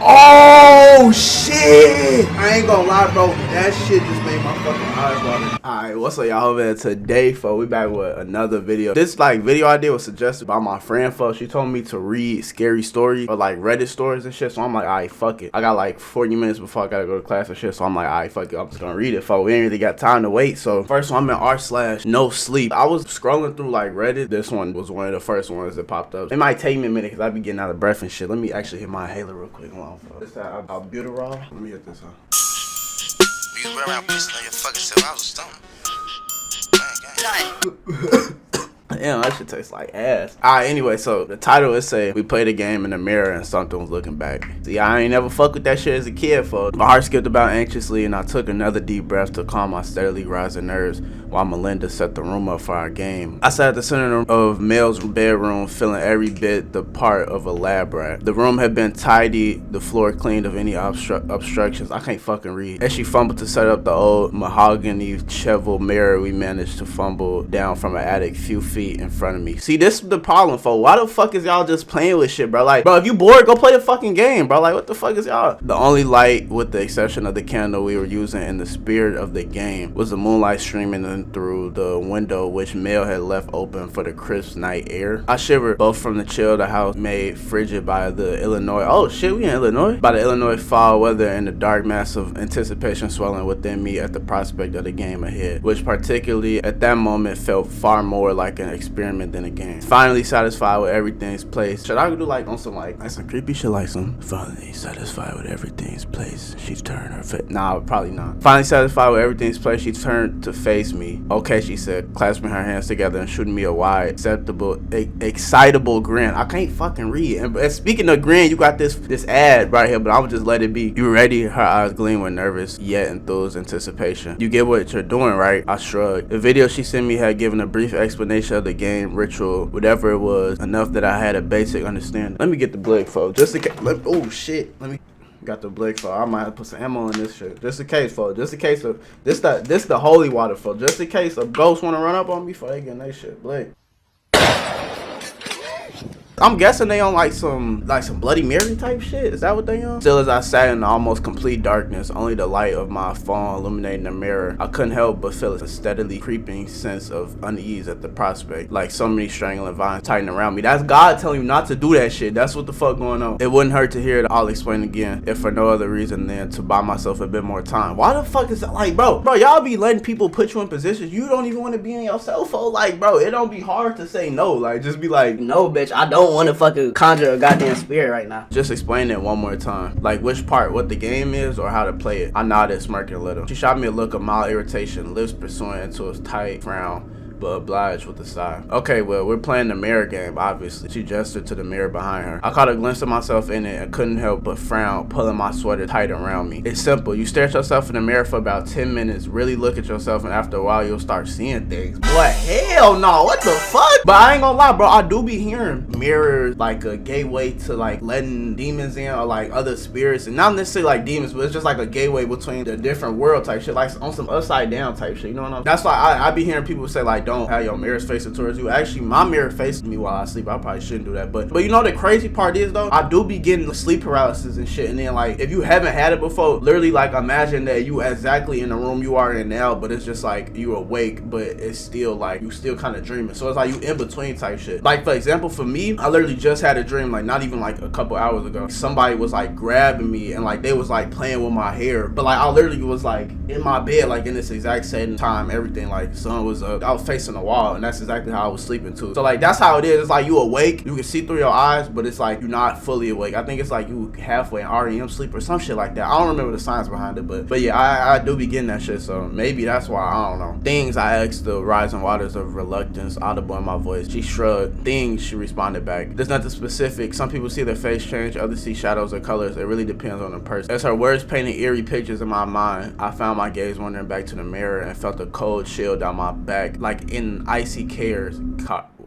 Oh shit! I ain't gonna lie, bro. That shit just made my fucking eyes water. Alright, what's up, y'all? Man, today, folks, we back with another video. This video idea was suggested by my friend, folks. She told me to read scary stories or like Reddit stories and shit. So I'm like, alright, fuck it. I got like 40 minutes before I gotta go to class and shit. So I'm like, alright, fuck it. I'm just gonna read it, folks. We ain't really got time to wait. So first one, I'm in r/NoSleep. I was scrolling through like Reddit. This one was one of the first ones that popped up. It might take me a minute because I be getting out of breath and shit. Let me actually hit my inhaler real quick. Hold on, folks. This that albuterol. Let me hit this on. You was around pissing on your fucking self. I was stoned. Damn, that shit tastes like ass. Alright, anyway, so the title is say we played a game in the mirror and something was looking back. See, I ain't never fuck with that shit as a kid, folks. My heart skipped about anxiously and I took another deep breath to calm my steadily rising nerves while Melinda set the room up for our game. I sat at the center of Mel's bedroom, feeling every bit the part of a lab rat. The room had been tidied, the floor cleaned of any obstructions. I can't fucking read. As she fumbled to set up the old mahogany cheval mirror, we managed to fumble down from an attic few feet in front of me. See, this is the problem, folks. Why the fuck is y'all just playing with shit, bro? Like, bro, if you bored, go play the fucking game, bro. Like, what the fuck is y'all? The only light, with the exception of the candle we were using in the spirit of the game, was the moonlight streaming in through the window which Mel had left open for the crisp night air. I shivered both from the chill the house made frigid by the Illinois. Oh shit, we in Illinois? By the Illinois fall weather and the dark mass of anticipation swelling within me at the prospect of the game ahead, which particularly at that moment felt far more like an experiment than a game. Finally satisfied with everything's place. Should I do like on some like some creepy shit, like some finally satisfied with everything's place? She turned her face. Nah, probably not. Finally satisfied with everything's place, she turned to face me. Okay, she said, clasping her hands together and shooting me a wide, acceptable, excitable grin. I can't fucking read. And speaking of grin, you got this ad right here, but I would just let it be. You ready? Her eyes gleam with nervous yet enthused anticipation. You get what you're doing, right? I shrugged. The video she sent me had given a brief explanation of the game, ritual, whatever it was, enough that I had a basic understanding. Let me get the blick, folks. Just in case. Oh shit. Let me. Got the blick, folks. I might have to put some ammo in this shit. Just in case, folks. Just in case of this the holy water, folks. Just in case a ghost want to run up on me, for they getting that shit blick. I'm guessing they on like some Bloody Mary type shit. Is that what they on? Still, as I sat in the almost complete darkness, only the light of my phone illuminating the mirror, I couldn't help but feel a steadily creeping sense of unease at the prospect. Like so many strangling vines tighten around me. That's God telling you not to do that shit. That's what the fuck going on. It wouldn't hurt to hear it. I'll explain again, if for no other reason than to buy myself a bit more time. Why the fuck is that? Like, bro, y'all be letting people put you in positions you don't even want to be in yourself, folks. Like, bro, it don't be hard to say no. Like, just be like, no, bitch, I don't want to fucking conjure a goddamn spirit right now. Just explain it one more time. Like which part, what the game is or how to play it. I nodded, smirking a little. She shot me a look of mild irritation, lips pursuing into a tight frown, but obliged with a sigh. Okay, well, we're playing the mirror game, obviously. She gestured to the mirror behind her. I caught a glimpse of myself in it and couldn't help but frown, pulling my sweater tight around me. It's simple. You stare at yourself in the mirror for about 10 minutes, really look at yourself, and after a while, you'll start seeing things. Boy, hell no, what the fuck? But I ain't gonna lie, bro, I do be hearing mirrors like a gateway to like letting demons in or like other spirits, and not necessarily like demons, but it's just like a gateway between the different world type shit, like on some upside down type shit, you know what I mean? That's why I be hearing people say like, don't have your mirrors facing towards you. Actually, my mirror faces me while I sleep. I probably shouldn't do that, but you know the crazy part is though, I do be getting sleep paralysis and shit, and then like if you haven't had it before, literally like imagine that you exactly in the room you are in now, but it's just like you awake, but it's still like you still kind of dreaming, so it's like you in between type shit. Like for example, for me, I literally just had a dream like not even like a couple hours ago. Somebody was like grabbing me and like they was like playing with my hair, but like I literally was like in my bed like in this exact same time, everything, like the sun was up, I was facing the wall, and that's exactly how I was sleeping too. So like that's how it is. It's like you awake, you can see through your eyes, but it's like you're not fully awake. I think it's like you halfway in REM sleep or some shit like that. I don't remember the science behind it, but yeah, I do be getting that shit, so maybe that's why. I don't know. Things, I asked, the rising waters of reluctance audible in my voice. She shrugged. Things, she responded back. There's nothing specific. Some people see their face change, others see shadows or colors. It really depends on the person. As her words painted eerie pictures in my mind, I found my gaze wandering back to the mirror and felt a cold chill down my back, like in icy cares.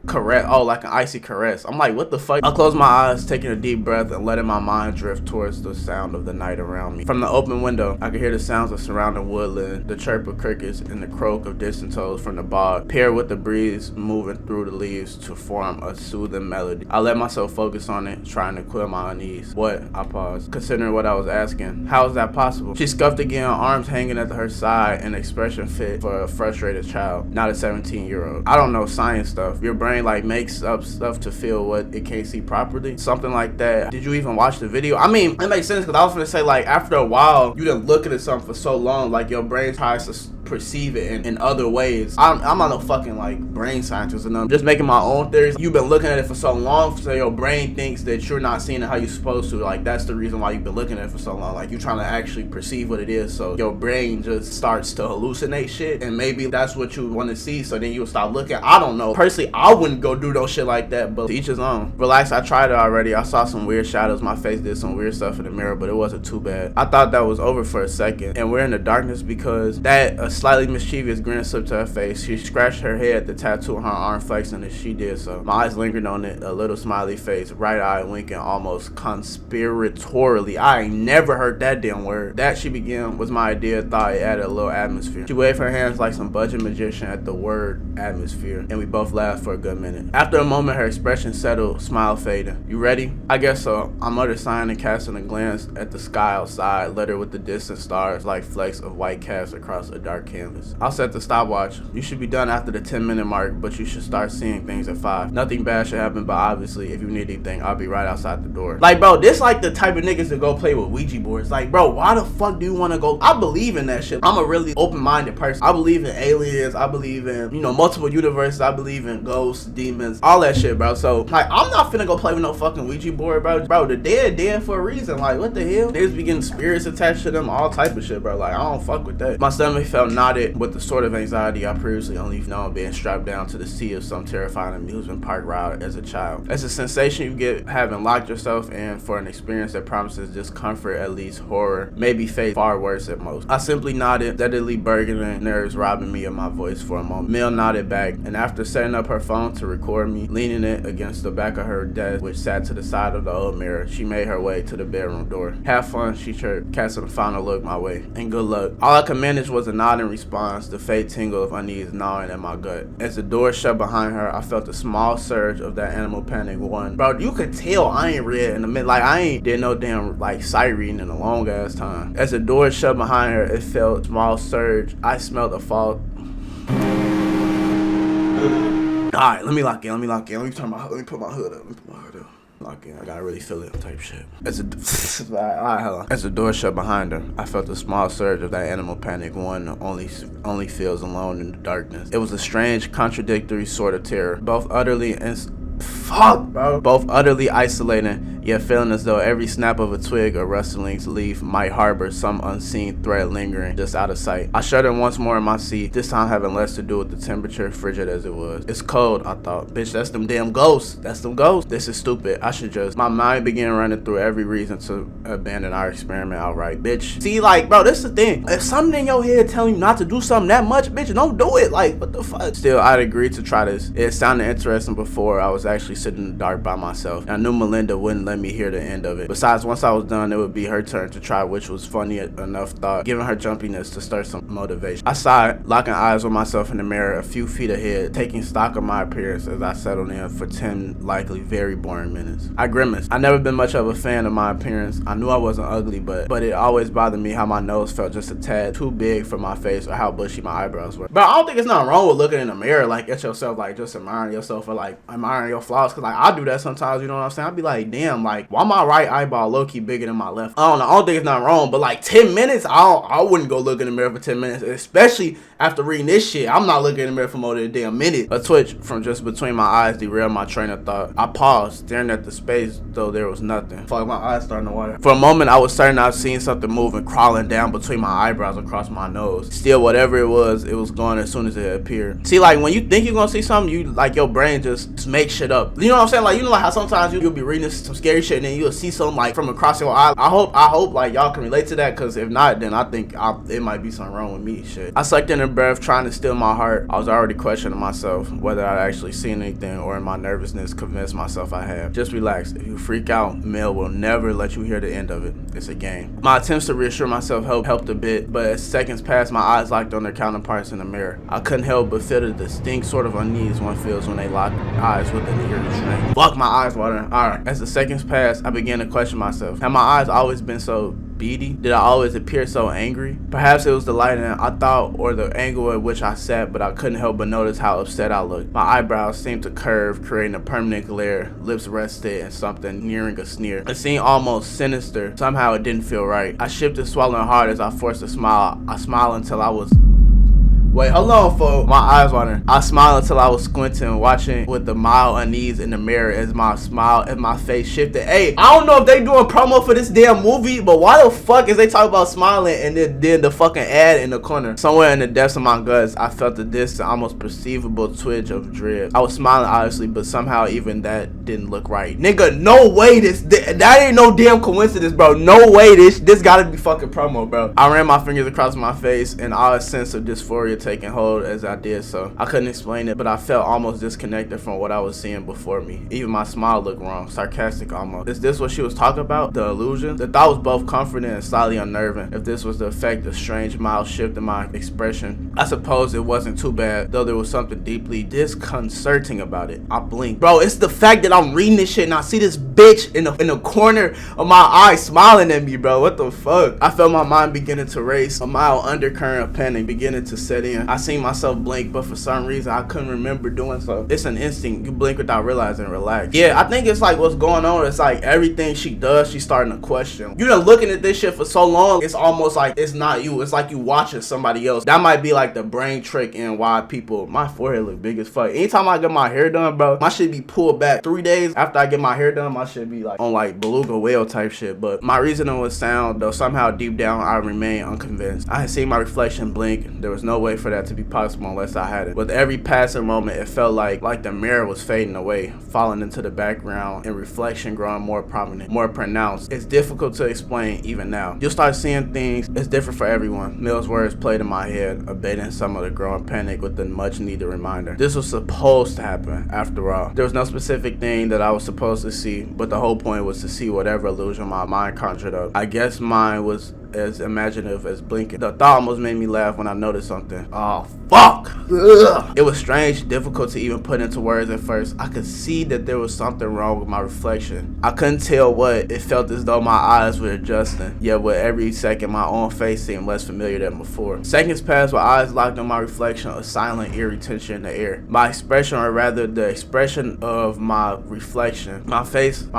caress. Oh, like an icy caress. I'm like, what the fuck? I close my eyes, taking a deep breath and letting my mind drift towards the sound of the night around me. From the open window, I could hear the sounds of surrounding woodland, the chirp of crickets, and the croak of distant toads from the bog, paired with the breeze moving through the leaves to form a soothing melody. I let myself focus on it, trying to quell my unease. What? I paused, considering what I was asking. How is that possible? She scuffed again, arms hanging at her side, an expression fit for a frustrated child, not a 17-year-old. I don't know science stuff. Your brain like makes up stuff to feel what it can't see properly. Something like that. Did you even watch the video? I mean, it makes sense because I was gonna say like after a while, you done looking at something for so long, like your brain tries to perceive it in other ways. I'm not no fucking like brain scientist, and I'm just making my own theories. You've been looking at it for so long, so your brain thinks that you're not seeing it how you're supposed to. Like that's the reason why you've been looking at it for so long. Like you're trying to actually perceive what it is, so your brain just starts to hallucinate shit, and maybe that's what you want to see. So then you'll stop looking. I don't know. Personally, I wouldn't go do no shit like that, but to each his own. Relax. I tried it already. I saw some weird shadows. My face did some weird stuff in the mirror, but it wasn't too bad. I thought that was over for a second, and we're in the darkness because that a slightly mischievous grin slipped to her face. She scratched her head, the tattoo on her arm flexing as she did so. My eyes lingered on it, a little smiley face, right eye winking almost conspiratorially. I ain't never heard that damn word. That, she began, was my idea. Thought it added a little atmosphere. She waved her hands like some budget magician at the word atmosphere, and we both laughed for a good minute. After a moment, her expression settled, smile faded. You ready? I guess so. I muttered, sighing and casting a glance at the sky outside, littered with the distant stars like flecks of white cast across a dark canvas. I'll set the stopwatch. You should be done after the 10-minute mark, but you should start seeing things at 5. Nothing bad should happen, but obviously, if you need anything, I'll be right outside the door. Like, bro, this like the type of niggas that go play with Ouija boards. Like, bro, why the fuck do you want to go? I believe in that shit. I'm a really open-minded person. I believe in aliens. I believe in, multiple universes. I believe in ghosts, demons, all that shit, bro. So, like, I'm not finna go play with no fucking Ouija board, bro. Bro, the dead for a reason. Like, what the hell? Niggas be getting spirits attached to them, all type of shit, bro. Like, I don't fuck with that. My stomach felt knotted with the sort of anxiety I previously only known being strapped down to the seat of some terrifying amusement park ride as a child. It's a sensation you get having locked yourself in for an experience that promises discomfort, at least horror, maybe fate, far worse at most. I simply nodded, steadily burgeoning nerves robbing me of my voice for a moment. Mill nodded back, and after setting up her phone to record me, leaning it against the back of her desk, which sat to the side of the old mirror, she made her way to the bedroom door. Have fun, she chirped, casting a final look my way, and good luck. All I could manage was a nod in response, the faint tingle of unease gnawing at my gut. As the door shut behind her, I felt a small surge of that animal panic. Bro, you could tell I ain't read in the mid, like I ain't did no damn like sight reading in a long ass time. As the door shut behind her, it felt a small surge. I smelled a fall. Alright, let me lock in. Let me put my hood up. Lock in. I gotta really feel it type shit. As alright, hold on. As the door shut behind her, I felt a small surge of that animal panic one only feels alone in the darkness. It was a strange, contradictory sort of terror, both utterly isolating, yet feeling as though every snap of a twig or rustling leaf might harbor some unseen threat lingering just out of sight. I shuddered once more in my seat, this time having less to do with the temperature, frigid as it was. It's cold, I thought. Bitch, that's them damn ghosts. This is stupid. My mind began running through every reason to abandon our experiment outright. Bitch. See, like, bro, this is the thing. If something in your head telling you not to do something that much, bitch, don't do it. Like, what the fuck? Still, I'd agreed to try this. It sounded interesting before I was actually sitting in the dark by myself, and I knew Melinda wouldn't let me hear the end of it. Besides, once I was done, it would be her turn to try, which was funny enough thought, giving her jumpiness to stir some motivation. I sighed, locking eyes with myself in the mirror a few feet ahead, taking stock of my appearance as I settled in for 10 likely very boring minutes. I grimaced. I'd never been much of a fan of my appearance. I knew I wasn't ugly, but it always bothered me how my nose felt just a tad too big for my face or how bushy my eyebrows were. But I don't think it's nothing wrong with looking in the mirror like at yourself, like just admiring yourself or like admiring your flaws, because like I do that sometimes, you know what I'm saying? I'd be like, damn, like why my right eyeball low-key bigger than my left? I don't know. I don't think it's nothing wrong, but like 10 minutes, I wouldn't go look in the mirror for 10 minutes, especially after reading this shit. I'm not looking in the mirror for more than a damn minute. A twitch from just between my eyes derailed my train of thought. I paused, staring at the space, though there was nothing. Fuck, my eyes starting to water. For a moment, I was certain I'd seen something moving, crawling down between my eyebrows across my nose. Still, whatever it was gone as soon as it appeared. See, like when you think you're gonna see something, you like your brain just makes shit up. You know what I'm saying? Like, you know, like how sometimes you'll be reading some scary scary shit, and then you'll see something like from across your eye. I hope like y'all can relate to that, cause if not, then I think it might be something wrong with me. Shit. I sucked in a breath, trying to still my heart. I was already questioning myself whether I'd actually seen anything, or in my nervousness convinced myself I have. Just relax. If you freak out, Mel will never let you hear the end of it. It's a game. My attempts to reassure myself helped a bit, but as seconds passed, my eyes locked on their counterparts in the mirror. I couldn't help but feel the distinct sort of unease one feels when they lock eyes with an eerie strain. Fuck, my eyes watering. Alright. As the seconds passed, I began to question myself. Have my eyes always been so beady? Did I always appear so angry? Perhaps it was the lighting I thought, or the angle at which I sat, but I couldn't help but notice how upset I looked. My eyebrows seemed to curve, creating a permanent glare. Lips rested in something nearing a sneer. It seemed almost sinister. Somehow it didn't feel right. I shifted, swallowing hard as I forced a smile. I smiled until I was... Wait, hold on, folks. My eyes watering. I smiled until I was squinting, watching with the mild unease in the mirror as my face shifted. Hey, I don't know if they doing promo for this damn movie, but why the fuck is they talking about smiling and then the fucking ad in the corner? Somewhere in the depths of my guts, I felt a distant, almost perceivable twinge of dread. I was smiling obviously, but somehow even that didn't look right. Nigga, no way that ain't no damn coincidence, bro. No way this gotta be fucking promo, bro. I ran my fingers across my face, and all a sense of dysphoria taking hold as I did so. I couldn't explain it, but I felt almost disconnected from what I was seeing before me. Even my smile looked wrong, sarcastic almost. Is this what she was talking about? The illusion? The thought was both comforting and slightly unnerving. If this was the effect of strange mild shift in my expression, I suppose it wasn't too bad, though there was something deeply disconcerting about it. I blinked. Bro, it's the fact that I'm reading this shit and I see this bitch in the corner of my eye smiling at me, bro. What the fuck? I felt my mind beginning to race, a mild undercurrent of panic beginning to set in. I seen myself blink, but for some reason I couldn't remember doing so. It's an instinct. You blink without realizing. Relax. Yeah, I think it's like what's going on. It's like everything she does, she's starting to question. You done looking at this shit for so long, it's almost like it's not you. It's like you watching somebody else. That might be like the brain trick in why people... My forehead look big as fuck. Anytime I get my hair done, bro, my shit be pulled back. 3 days after I get my hair done, my shit be like on like beluga whale type shit. But my reasoning was sound, though somehow deep down I remain unconvinced. I had seen my reflection blink. There was no way for that to be possible unless I had it. With every passing moment, it felt like the mirror was fading away, falling into the background, and reflection growing more prominent, more pronounced. It's difficult to explain even now. You'll start seeing things. It's different for everyone. Mill's words played in my head, abating some of the growing panic with the much needed reminder. This was supposed to happen after all. There was no specific thing that I was supposed to see, but the whole point was to see whatever illusion my mind conjured up. I guess mine was as imaginative as blinking. The thought almost made me laugh when I noticed something. Oh, fuck. Ugh. It was strange, difficult to even put into words at first. I could see that there was something wrong with my reflection. I couldn't tell what. It felt as though my eyes were adjusting. Yet with every second, my own face seemed less familiar than before. Seconds passed with eyes locked on my reflection, a silent, eerie tension in the air. My expression, or rather the expression of my reflection. My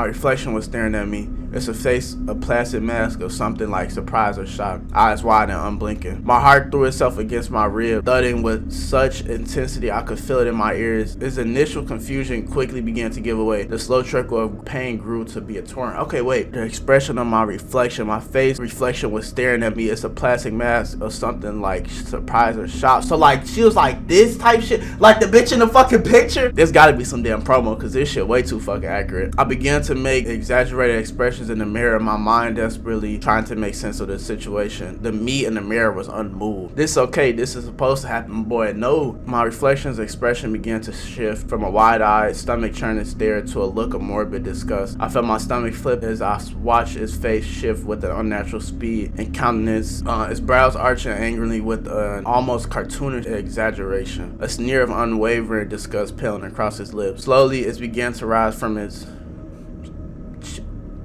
reflection was staring at me. It's a placid mask of something like surprise or shock, eyes wide and unblinking. My heart threw itself against my rib, thudding with such intensity I could feel it in my ears. Its initial confusion quickly began to give away. The slow trickle of pain grew to be a torrent. Okay, wait. The expression of my reflection, my face reflection was staring at me. It's a plastic mask of something like surprise or shock. So like she was like this type shit, like the bitch in the fucking picture. There's gotta be some damn promo, cause this shit way too fucking accurate. I began to make exaggerated expressions in the mirror, my mind desperately trying to make sense of the situation. The me in the mirror was unmoved. This okay, this is supposed to happen, boy. No. My reflection's expression began to shift from a wide-eyed, stomach-churning stare to a look of morbid disgust. I felt my stomach flip as I watched his face shift with an unnatural speed and countenance, his brows arching angrily with an almost cartoonish exaggeration. A sneer of unwavering disgust paling across his lips. Slowly, it began to rise from his...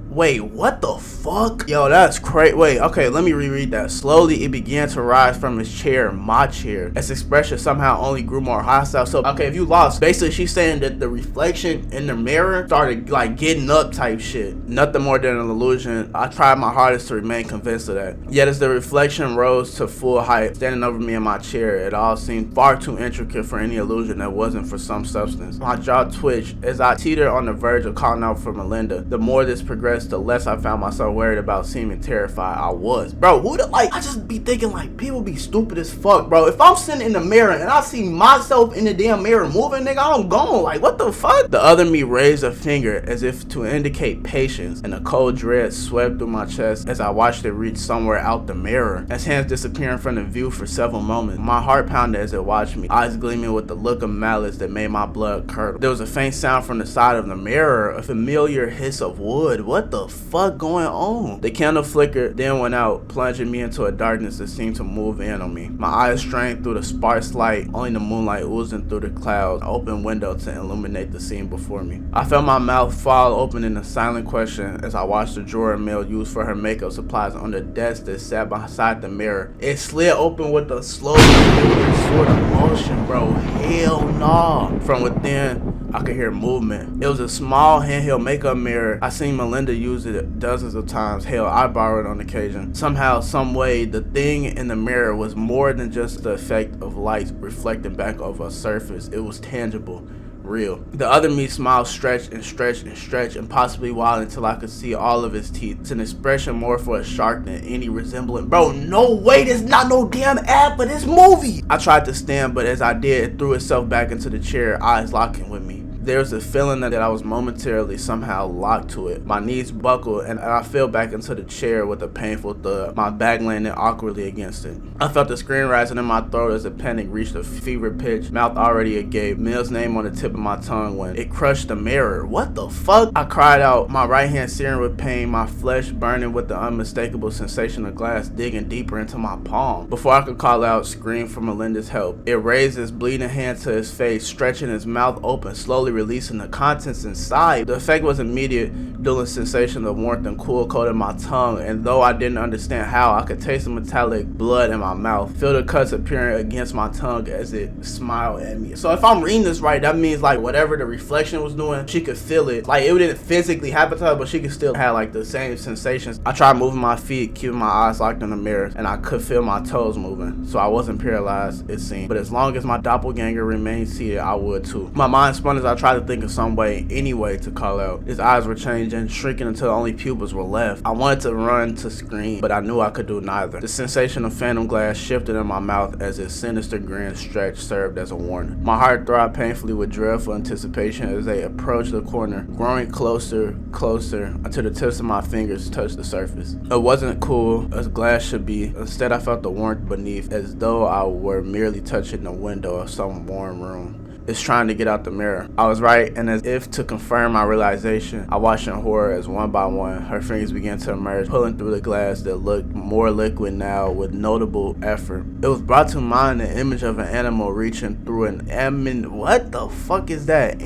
Wait, what the fuck? Yo, that's crazy. Wait, okay, let me reread that. Slowly, it began to rise from his chair, my chair. Its expression somehow only grew more hostile. So, okay, if you lost, basically she's saying that the reflection in the mirror started like getting up type shit. Nothing more than an illusion. I tried my hardest to remain convinced of that. Yet as the reflection rose to full height, standing over me in my chair, it all seemed far too intricate for any illusion that wasn't for some substance. My jaw twitched as I teetered on the verge of calling out for Melinda. The more this progressed, progressed, the less I found myself worried about seeming terrified I was. Bro, who the, like, I just be thinking, like, people be stupid as fuck, bro. If I'm sitting in the mirror and I see myself in the damn mirror moving, nigga, I'm gone. Like, what the fuck? The other me raised a finger as if to indicate patience, and a cold dread swept through my chest as I watched it reach somewhere out the mirror. As hands disappearing from the view for several moments, my heart pounded as it watched me, eyes gleaming with the look of malice that made my blood curdle. There was a faint sound from the side of the mirror, a familiar hiss of wood. What the fuck going on? The candle flickered, then went out, plunging me into a darkness that seemed to move in on me. My eyes strained through the sparse light, only the moonlight oozing through the clouds, an open window to illuminate the scene before me. I felt my mouth fall open in a silent question as I watched the drawer Mel used for her makeup supplies on the desk that sat beside the mirror. It slid open with a slow sort of motion, bro. Hell no. From within, I could hear movement. It was a small handheld makeup mirror. I seen Melinda use it dozens of times. Hell, I borrowed it on occasion. Somehow, some way, the thing in the mirror was more than just the effect of light reflecting back off a surface. It was tangible. Real. The other me smiled, stretched and stretched and stretched, impossibly wild until I could see all of his teeth. It's an expression more for a shark than any resemblance. Bro, no way, there's not no damn ad for this movie. I tried to stand, but as I did, it threw itself back into the chair, eyes locking with me. There's a feeling that I was momentarily somehow locked to it. My knees buckled and I fell back into the chair with a painful thud, my back landing awkwardly against it. I felt the scream rising in my throat as the panic reached a fever pitch, mouth already agape, Mill's name on the tip of my tongue when it crushed the mirror. What the fuck? I cried out, my right hand searing with pain, my flesh burning with the unmistakable sensation of glass digging deeper into my palm. Before I could call out, scream for Melinda's help. It raised his bleeding hand to his face, stretching his mouth open, slowly releasing the contents inside. The effect was immediate, dueling sensation of warmth and cool coated my tongue, and though I didn't understand how, I could taste the metallic blood in my mouth, feel the cuts appearing against my tongue as it smiled at me. So if I'm reading this right, that means like whatever the reflection was doing, she could feel it. Like it didn't physically happen to her, but she could still have like the same sensations. I tried moving my feet, keeping my eyes locked in the mirror, and I could feel my toes moving, so I wasn't paralyzed, it seemed. But as long as my doppelganger remained seated, I would too. My mind spun as I tried to think of some way, anyway, to call out. His eyes were changing, shrinking until only pupils were left. I wanted to run, to scream, but I knew I could do neither. The sensation of phantom glass shifted in my mouth as his sinister grin stretch served as a warning. My heart throbbed painfully with dreadful anticipation as they approached the corner, growing closer, closer, until the tips of my fingers touched the surface. It wasn't cool, as glass should be. Instead, I felt the warmth beneath, as though I were merely touching the window of some warm room. It's trying to get out the mirror. I was right, and as if to confirm my realization, I watched in horror as one by one, her fingers began to emerge, pulling through the glass that looked more liquid now with notable effort. It was brought to mind the image of an animal reaching through an what the fuck is that?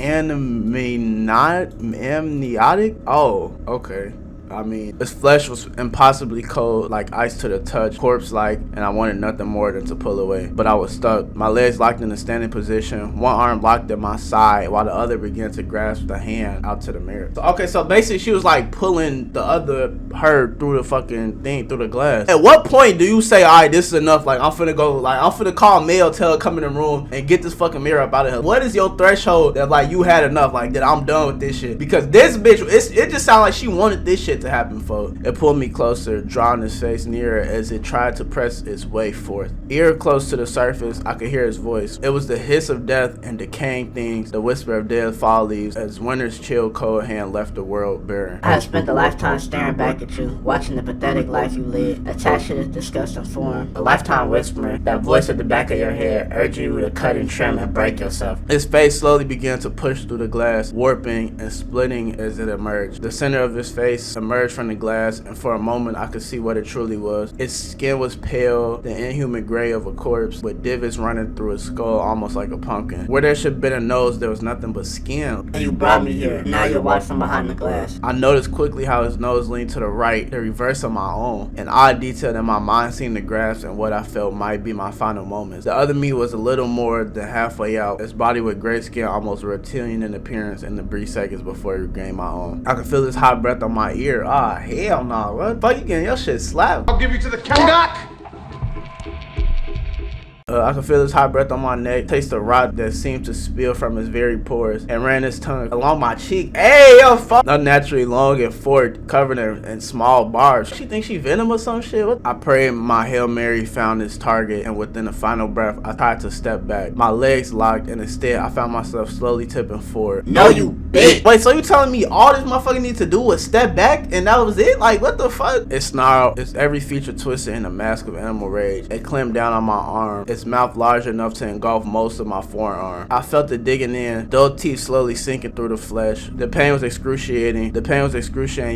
Amniotic? Oh, okay. I mean, his flesh was impossibly cold, like ice to the touch, corpse-like, and I wanted nothing more than to pull away. But I was stuck. My legs locked in a standing position, one arm locked at my side, while the other began to grasp the hand out to the mirror. So basically she was like pulling the other her through the fucking thing, through the glass. At what point do you say, alright, this is enough, like I'm finna call Mel, tell her come in the room and get this fucking mirror up out of her? What is your threshold that like you had enough, like that I'm done with this shit? Because this bitch, it just sounded like she wanted this shit to happen, folks. It pulled me closer, drawing his face nearer as it tried to press its way forth. Ear close to the surface, I could hear his voice. It was the hiss of death and decaying things, the whisper of dead fall leaves as winter's chill cold hand left the world barren. I have spent a lifetime staring back at you, watching the pathetic life you led, attached to this disgusting form. A lifetime whispering, that voice at the back of your head, urging you to cut and trim and break yourself. His face slowly began to push through the glass, warping and splitting as it emerged. The center of his face emerged from the glass, and for a moment I could see what it truly was. Its skin was pale, the inhuman gray of a corpse, with divots running through his skull almost like a pumpkin. Where there should have been a nose, there was nothing but skin. And you brought me here. Now you're watching from behind the glass. I noticed quickly how his nose leaned to the right, the reverse of my own. An odd detail that my mind seemed to grasp and what I felt might be my final moments. The other me was a little more than halfway out, his body with gray skin almost reptilian in appearance in the brief seconds before it regained my own. I could feel his hot breath on my ear. Ah, hell no, what the fuck, you getting your shit slapped? I'll give you to the cat. I could feel his hot breath on my neck, taste the rot that seemed to spill from his very pores, and ran his tongue along my cheek. Hey, yo, fuck. Unnaturally long and forked, covered in small barbs. She thinks she venom or some shit? What? I prayed my Hail Mary found its target, and within a final breath, I tried to step back. My legs locked, and instead, I found myself slowly tipping forward. No, you bitch. Wait, so you telling me all this motherfucker need to do was step back, and that was it? Like, what the fuck? It snarled, its every feature twisted in a mask of animal rage. It clamped down on my arm, its mouth large enough to engulf most of my forearm. I felt it digging in, dull teeth slowly sinking through the flesh. The pain was excruciating,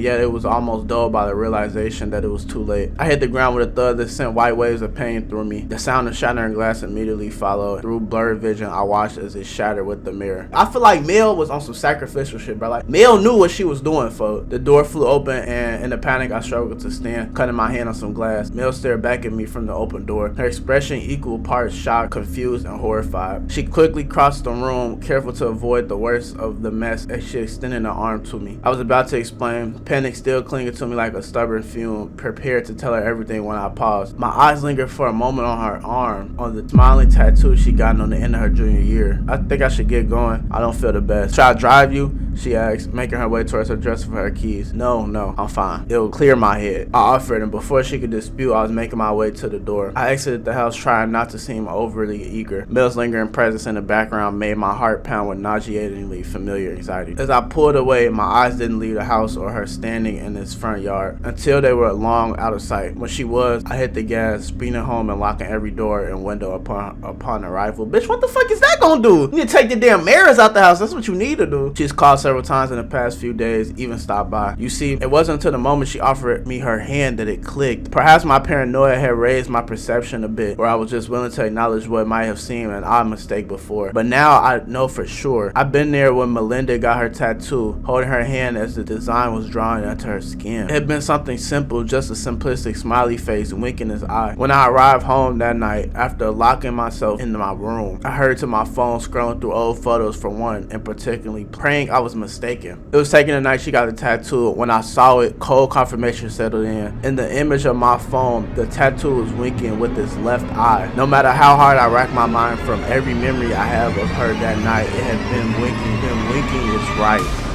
yet it was almost dulled by the realization that it was too late. I hit the ground with a thud that sent white waves of pain through me. The sound of shattering glass immediately followed. Through blurred vision, I watched as it shattered with the mirror. I feel like Mel was on some sacrificial shit, bro. Like, Mel knew what she was doing, folks. The door flew open, and in the panic, I struggled to stand, cutting my hand on some glass. Mel stared back at me from the open door, her expression equal parts shocked, confused, and horrified. She quickly crossed the room, careful to avoid the worst of the mess as she extended her arm to me. I was about to explain, panic still clinging to me like a stubborn fume, prepared to tell her everything when I paused. My eyes lingered for a moment on her arm, on the smiling tattoo she got on the end of her junior year. I think I should get going. I don't feel the best. Should I drive you? She asked, making her way towards her dresser for her keys. No, I'm fine. It will clear my head. I offered, and before she could dispute, I was making my way to the door. I exited the house, trying not to seem overly eager. Mel's lingering presence in the background made my heart pound with nauseatingly familiar anxiety. As I pulled away, my eyes didn't leave the house or her standing in its front yard until they were long out of sight. When she was, I hit the gas, speeding home and locking every door and window upon arrival. Bitch, what the fuck is that gonna do? You need to take the damn mirrors out the house. That's what you need to do. She's called several times in the past few days, even stopped by. You see, it wasn't until the moment she offered me her hand that it clicked. Perhaps my paranoia had raised my perception a bit, or I was just willing to acknowledge what might have seemed an odd mistake before. But now I know for sure. I've been there when Melinda got her tattoo, holding her hand as the design was drawn into her skin. It had been something simple, just a simplistic smiley face winking his eye. When I arrived home that night, after locking myself into my room, I heard to my phone scrolling through old photos for one, and particularly praying I was mistaken. It was taken the night she got the tattoo. When I saw it, cold confirmation settled in. In the image of my phone, the tattoo was winking with its left eye. No matter how hard I racked my mind from every memory I have of her that night, it had been winking. Him winking is right.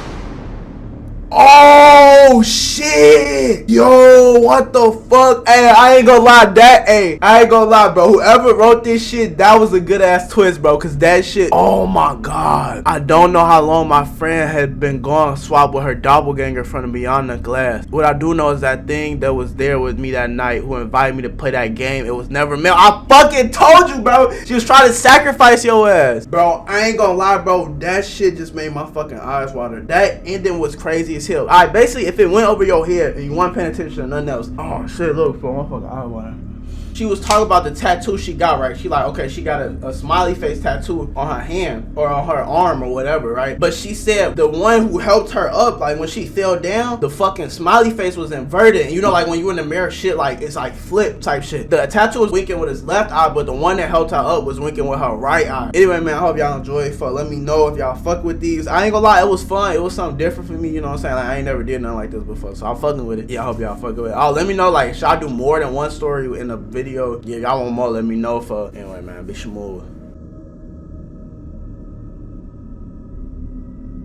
Oh shit! Yo, what the fuck? Hey, I ain't gonna lie, I ain't gonna lie, bro. Whoever wrote this shit, that was a good ass twist, bro. Cause that shit, oh my god. I don't know how long my friend had been gone swap with her doppelganger from beyond the glass. What I do know is that thing that was there with me that night, who invited me to play that game, it was never Mel. I fucking told you, bro. She was trying to sacrifice your ass. Bro, I ain't gonna lie, bro. That shit just made my fucking eyes water. That ending was crazy as hell. Alright, basically, if it went over your head and you weren't paying attention to nothing else, oh shit, look, for my fucking eye water. She was talking about the tattoo she got, right? She like, okay, she got a smiley face tattoo on her hand or on her arm or whatever, right? But she said the one who helped her up, like when she fell down, the fucking smiley face was inverted. And you know, like when you in the mirror, shit, like it's like flip type shit. The tattoo was winking with his left eye, but the one that helped her up was winking with her right eye. Anyway, man, I hope y'all enjoy it. Let me know if y'all fuck with these. I ain't gonna lie, it was fun. It was something different for me, you know what I'm saying? Like I ain't never did nothing like this before, so I'm fucking with it. Yeah, I hope y'all fucking with it. Oh, let me know, like, should I do more than one story in a video? Yeah, y'all want more, let me know. Anyway, man, be smooth.